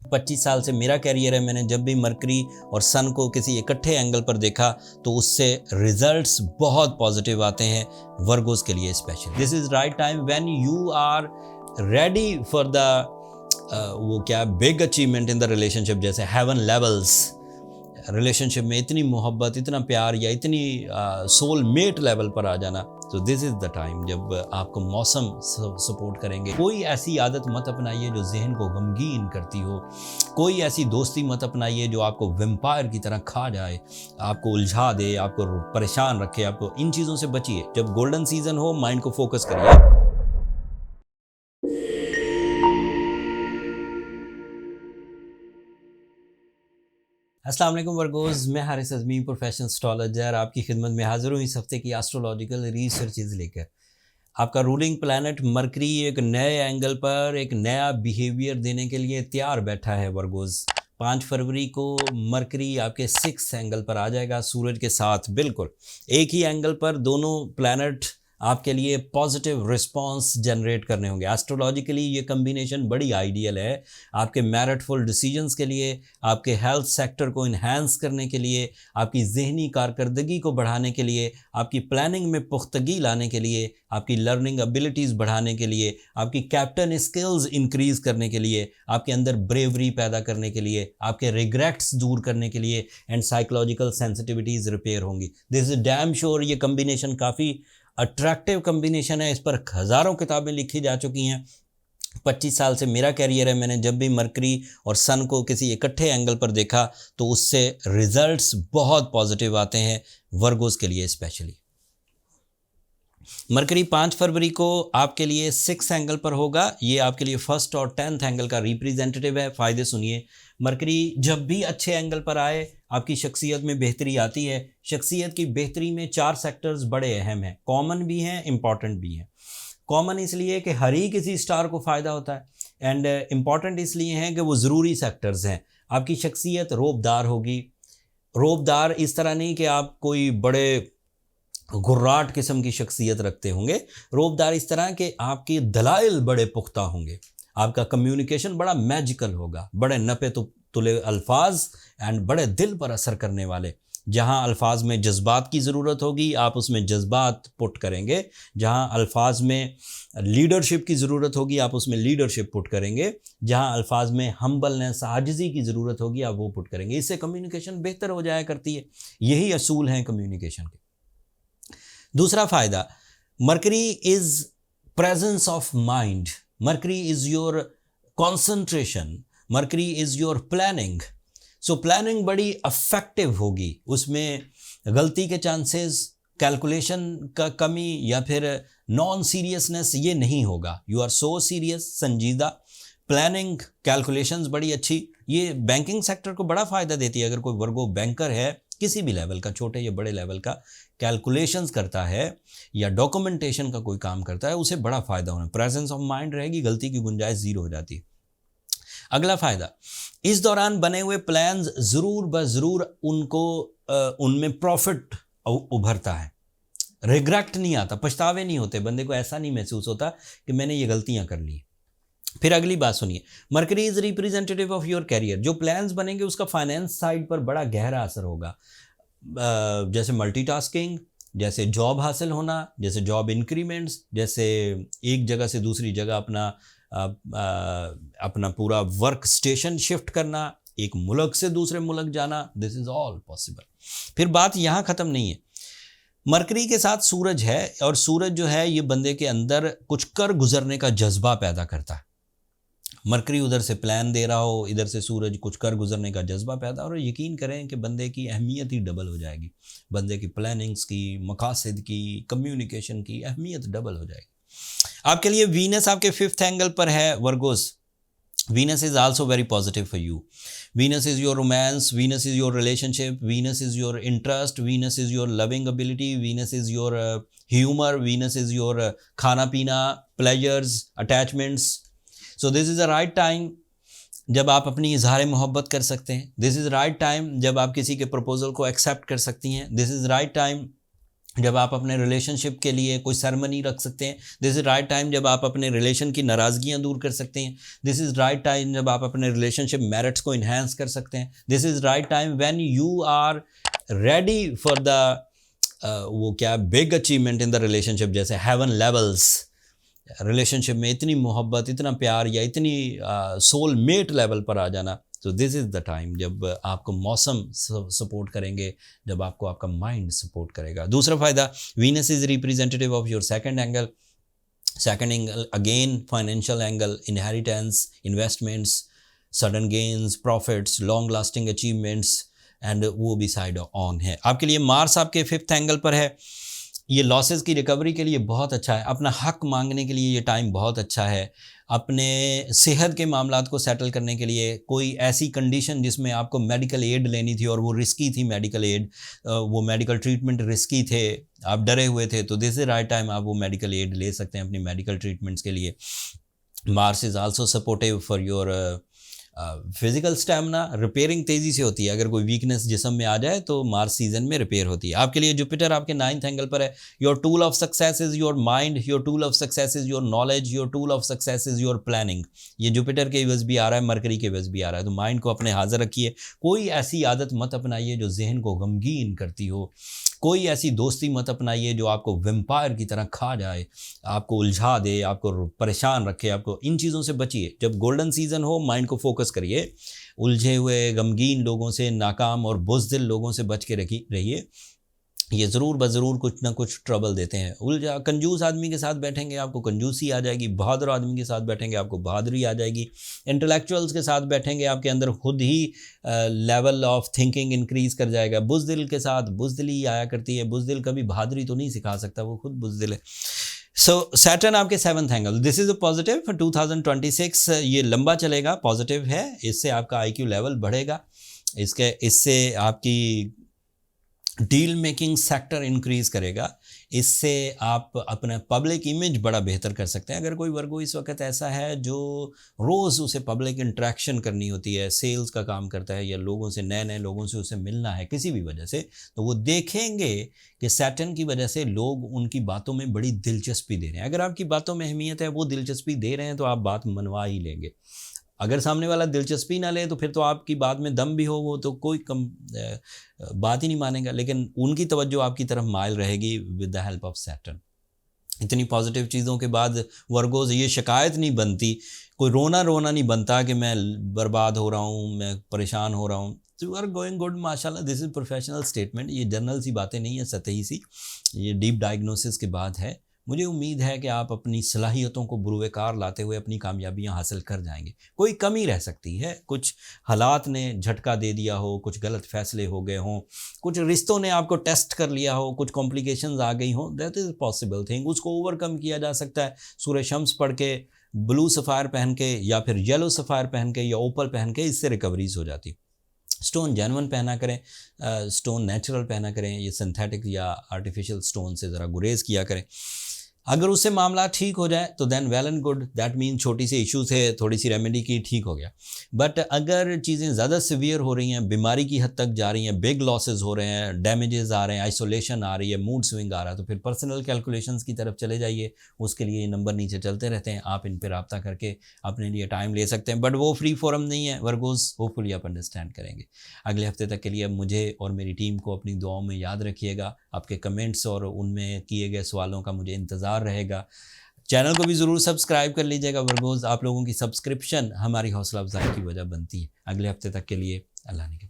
25 साल से मेरा कैरियर है, मैंने जब भी मरकरी और सन को किसी इकट्ठे एंगल पर देखा तो उससे रिजल्ट्स बहुत पॉजिटिव आते हैं वर्गोस के लिए special. This is right time when you are ready for the वो क्या big achievement in the relationship, जैसे हेवन लेवल्स। रिलेशनशिप में इतनी मोहब्बत, इतना प्यार या इतनी सोल मेट लेवल पर आ जाना, तो दिस इज़ द टाइम जब आपको मौसम सपोर्ट करेंगे। कोई ऐसी आदत मत अपनाइए जो जहन को गमगीन करती हो, कोई ऐसी दोस्ती मत अपनाइए जो आपको वेम्पायर की तरह खा जाए, आपको उलझा दे, आपको परेशान रखे। आपको इन चीज़ों से बचिए। जब गोल्डन सीजन हो, माइंड को फोकस करिए। अस्सलाम वालेकुम वर्गोज़, मैं हारिस अज़मी, प्रोफेशनल एस्ट्रोलॉजर, आपकी खिदमत में हाज़िर हूँ इस हफ्ते की एस्ट्रोलॉजिकल रिसर्चेज़ लेकर। आपका रूलिंग प्लैनेट मरकरी एक नए एंगल पर एक नया बिहेवियर देने के लिए तैयार बैठा है वर्गोज़। 5 फरवरी को मरकरी आपके 6th एंगल पर आ जाएगा सूरज के साथ। बिल्कुल एक ही एंगल पर दोनों प्लैनेट आपके लिए पॉजिटिव रिस्पांस जनरेट करने होंगे। एस्ट्रोलॉजिकली ये कम्बिनेशन बड़ी आइडियल है आपके मैरिटफुल डिसीजंस के लिए, आपके हेल्थ सेक्टर को इन्हांस करने के लिए, आपकी जहनी कारकर्दगी को बढ़ाने के लिए, आपकी प्लानिंग में पुख्तगी लाने के लिए, आपकी लर्निंग एबिलिटीज़ बढ़ाने के लिए, आपकी कैप्टन स्किल्स इंक्रीज़ करने के लिए, आपके अंदर ब्रेवरी पैदा करने के लिए, आपके रिग्रेट्स दूर करने के लिए एंड साइकोलॉजिकल सेंसिटिविटीज़ रिपेयर होंगी। दिस इज डैम श्योर ये कम्बिनेशन काफ़ी अट्रैक्टिव कम्बिनेशन है। इस पर हज़ारों किताबें लिखी जा चुकी हैं। 25 साल से मेरा कैरियर है, मैंने जब भी मरकरी और सन को किसी इकट्ठे एंगल पर देखा तो उससे रिजल्ट्स बहुत पॉजिटिव आते हैं वर्गोस के लिए स्पेशली। मरकरी 5 फरवरी को आपके लिए 6 एंगल पर होगा। ये आपके लिए 1st और 10th एंगल का रिप्रेजेंटेटिव है। फ़ायदे सुनिए। मरकरी जब भी अच्छे एंगल पर आए आपकी शख्सियत में बेहतरी आती है। शख्सियत की बेहतरी में 4 सेक्टर्स बड़े अहम हैं, कॉमन भी हैं, इम्पॉर्टेंट भी हैं। कॉमन इसलिए कि हर ही किसी स्टार को फ़ायदा होता है, एंड इम्पॉर्टेंट इसलिए हैं कि वो ज़रूरी सेक्टर्स हैं। आपकी शख्सियत रोबदार होगी। रोबदार इस तरह नहीं कि आप कोई बड़े घुर्राट किस्म की शख्सियत रखते होंगे। रोबदार इस तरह के आपके दलाइल बड़े पुख्ता होंगे, आपका कम्युनिकेशन बड़ा मैजिकल होगा, बड़े नपे तुले अल्फाज एंड बड़े दिल पर असर करने वाले। जहाँ अल्फाज में जज्बात की ज़रूरत होगी आप उसमें जज्बात पुट करेंगे, जहाँ अल्फाज में लीडरशिप की ज़रूरत होगी आप उसमें लीडरशिप पुट करेंगे, जहाँ अल्फाज में हम्बलनेस आजिज़ी की ज़रूरत होगी आप वो पुट करेंगे। इससे कम्युनिकेशन बेहतर हो जाया करती है। यही असूल हैं कम्युनिकेशन के। दूसरा फ़ायदा, mercury is presence of mind, mercury is your concentration, mercury is your planning. So planning बड़ी अफेक्टिव होगी, उसमें गलती के चांसेस, कैलकुलेशन का कमी या फिर नॉन सीरियसनेस ये नहीं होगा। यू आर सो सीरियस, संजीदा। प्लानिंग, कैलकुलेशंस बड़ी अच्छी। ये बैंकिंग सेक्टर को बड़ा फ़ायदा देती है। अगर कोई वर्गो बैंकर है किसी भी लेवल का, छोटे या बड़े लेवल का, कैलकुलेशंस करता है या डॉक्यूमेंटेशन का कोई काम करता है, उसे बड़ा फ़ायदा होना। प्रेजेंस ऑफ माइंड रहेगी, गलती की गुंजाइश 0 हो जाती है। अगला फ़ायदा, इस दौरान बने हुए प्लान्स ज़रूर ब-ज़रूर उनको उनमें प्रॉफिट उभरता है। रिग्रेट नहीं आता, पछतावे नहीं होते, बंदे को ऐसा नहीं महसूस होता कि मैंने ये गलतियां कर ली। फिर अगली बात सुनिए, Mercury is representative of your career. जो प्लान्स बनेंगे उसका फाइनेंस साइड पर बड़ा गहरा असर होगा। जैसे मल्टीटास्किंग, जैसे जॉब हासिल होना, जैसे जॉब इंक्रीमेंट्स, जैसे एक जगह से दूसरी जगह अपना पूरा वर्क स्टेशन शिफ्ट करना, एक मुल्क से दूसरे मुल्क जाना, दिस इज़ ऑल पॉसिबल। फिर बात यहाँ ख़त्म नहीं है। मरकरी के साथ सूरज है और सूरज जो है ये बंदे के अंदर कुछ कर गुजरने का जज्बा पैदा करता है। मरकरी उधर से प्लान दे रहा हो, इधर से सूरज कुछ कर गुजरने का जज्बा पैदा हो, और यकीन करें कि बंदे की अहमियत ही डबल हो जाएगी। बंदे की प्लानिंग्स की, मकासद की, कम्युनिकेशन की अहमियत डबल हो जाएगी। आपके लिए वीनस आपके 5th एंगल पर है Virgo's. Venus is also very positive for you. Venus is your romance, Venus is your relationship, Venus is your interest, Venus is your loving ability, Venus is your humor, Venus is your खाना पीना, pleasures, attachments. So this is the right time जब आप अपनी इजहार मोहब्बत कर सकते हैं। दिस इज़ राइट टाइम जब आप किसी के प्रपोजल को एक्सेप्ट कर सकती हैं। दिस इज़ राइट टाइम जब आप अपने रिलेशनशिप के लिए कोई सेरेमनी रख सकते हैं। दिस इज़ राइट टाइम जब आप अपने रिलेशन की नाराज़गियाँ दूर कर सकते हैं। दिस इज़ राइट टाइम जब आप अपने रिलेशनशिप मेरिट्स को इन्हेंस कर सकते हैं। This is right time when you are ready for the वो क्या big achievement in the relationship, जैसे हेवन लेवल्स। रिलेशनशिप में इतनी मोहब्बत, इतना प्यार या इतनी सोल मेट लेवल पर आ जाना। तो दिस इज़ द टाइम जब आपको मौसम सपोर्ट करेंगे, जब आपको आपका माइंड सपोर्ट करेगा। दूसरा फ़ायदा, Venus is representative of your second angle. Second angle again financial angle, inheritance, investments, sudden gains, profits, long lasting achievements, and वो भी साइड ऑन है। आपके लिए मार्स आपके फिफ्थ एंगल पर है। ये लॉसेस की रिकवरी के लिए बहुत अच्छा है। अपना हक मांगने के लिए ये टाइम बहुत अच्छा है। अपने सेहत के मामलात को सेटल करने के लिए, कोई ऐसी कंडीशन जिसमें आपको मेडिकल एड लेनी थी और वो रिस्की थी, मेडिकल एड, वो मेडिकल ट्रीटमेंट रिस्की थे, आप डरे हुए थे, तो दिस इज राइट टाइम आप वो मेडिकल एड ले सकते हैं अपनी मेडिकल ट्रीटमेंट्स के लिए। Mars is also supportive for your physical stamina. Repairing तेज़ी से होती है, अगर कोई वीकनेस जिस्म में आ जाए तो मार्च सीजन में रिपेयर होती है। आपके लिए जुपिटर आपके 9th एंगल पर है। Your tool of success is your mind, your tool of success is your knowledge, your tool of success is your planning. ये जुपिटर के वजह भी आ रहा है, मरकरी के वजह भी आ रहा है, तो माइंड को अपने हाजिर रखिए। कोई ऐसी आदत मत अपनाइए जो जहन को गमगीन करती हो। कोई ऐसी दोस्ती मत अपनाइए जो आपको वेम्पायर की तरह खा जाए, आपको उलझा दे, आपको परेशान रखे। आपको इन चीज़ों से बचिए। जब गोल्डन सीजन हो, माइंड को फोकस करिए। उलझे हुए गमगीन लोगों से, नाकाम और बुज़दिल लोगों से बच के रहिए। ये ज़रूर बज़रूर कुछ ना कुछ ट्रबल देते हैं। उलझा कंजूस आदमी के साथ बैठेंगे आपको कंजूसी आ जाएगी, बहादुर आदमी के साथ बैठेंगे आपको बहादुरी आ जाएगी, इंटेलेक्चुअल्स के साथ बैठेंगे आपके अंदर खुद ही लेवल ऑफ थिंकिंग इंक्रीज़ कर जाएगा। बुज़दिल के साथ बुज़दिली आया करती है। बुज़दिल कभी बहादुरी तो नहीं सिखा सकता, वो खुद बुज़दिल है। सो सैटर्न आपके 7th angle, this is a positive for 2026। ये लंबा चलेगा, पॉजिटिव है। इससे आपका IQ लेवल बढ़ेगा, इससे आपकी डील मेकिंग सेक्टर इंक्रीज़ करेगा। इससे आप अपना पब्लिक इमेज बड़ा बेहतर कर सकते हैं। अगर कोई वर्गो इस वक्त ऐसा है जो रोज़ उसे पब्लिक इंटरेक्शन करनी होती है, सेल्स का काम करता है, या लोगों से, नए नए लोगों से उसे मिलना है किसी भी वजह से, तो वो देखेंगे कि सैटर्न की वजह से लोग उनकी बातों में बड़ी दिलचस्पी दे रहे हैं। अगर आपकी बातों में अहमियत है, वो दिलचस्पी दे रहे हैं, तो आप बात मनवा ही लेंगे। अगर सामने वाला दिलचस्पी ना ले तो फिर तो आपकी बात में दम भी हो, वो तो कोई बात ही नहीं मानेगा। लेकिन उनकी तवज्जो आपकी तरफ माइल रहेगी with the help of Saturn. इतनी पॉजिटिव चीज़ों के बाद वर्गोज़ ये शिकायत नहीं बनती, कोई रोना नहीं बनता कि मैं बर्बाद हो रहा हूँ, मैं परेशान हो रहा हूँ। यू आर गोइंग गुड माशाल्लाह। This is professional statement. ये जनरल सी बातें नहीं है, सतही सी, ये डीप डायग्नोसिस के बाद है। मुझे उम्मीद है कि आप अपनी सलाहियतों को बुरुएकार लाते हुए अपनी कामयाबियां हासिल कर जाएंगे। कोई कमी रह सकती है, कुछ हालात ने झटका दे दिया हो, कुछ गलत फैसले हो गए हों, कुछ रिश्तों ने आपको टेस्ट कर लिया हो, कुछ कॉम्प्लिकेशंस आ गई हों, दैट इज़ पॉसिबल थिंग। उसको ओवरकम किया जा सकता है सूरह शम्स पढ़ के, ब्लू सफ़ायर पहन के, या फिर येलो सफ़ायर पहन के, या ओपल पहन के। इससे रिकवरीज हो जाती। स्टोन जेन्युइन पहना करें, स्टोन नेचुरल पहना करें। ये सिंथेटिक या आर्टिफिशियल स्टोन से ज़रा गुरेज किया करें। अगर उससे मामला ठीक हो जाए तो then well and good, that mean छोटी सी इशू थे, थोड़ी सी रेमेडी की, ठीक हो गया। बट अगर चीज़ें ज़्यादा सीवियर हो रही हैं, बीमारी की हद तक जा रही हैं, बिग लॉसेस हो रहे हैं, डैमेजेस आ रहे हैं, आइसोलेशन आ रही है, मूड स्विंग आ रहा है, तो फिर पर्सनल कैलकुलेशंस की तरफ चले जाइए। उसके लिए ये नंबर नीचे चलते रहते हैं, आप इन पर रब्ता करके अपने लिए टाइम ले सकते हैं। बट वो फ्री फोरम नहीं है वर्गोज़, होपफुली आप अंडरस्टैंड करेंगे। अगले हफ्ते तक के लिए अब मुझे और मेरी टीम को अपनी दुआओं में याद रखिएगा। आपके कमेंट्स और उनमें किए गए सवालों का मुझे इंतज़ार रहेगा। चैनल को भी ज़रूर सब्सक्राइब कर लीजिएगा वर्गोज़। आप लोगों की सब्सक्रिप्शन हमारी हौसला अफजाई की वजह बनती है। अगले हफ्ते तक के लिए अल्लाह ने के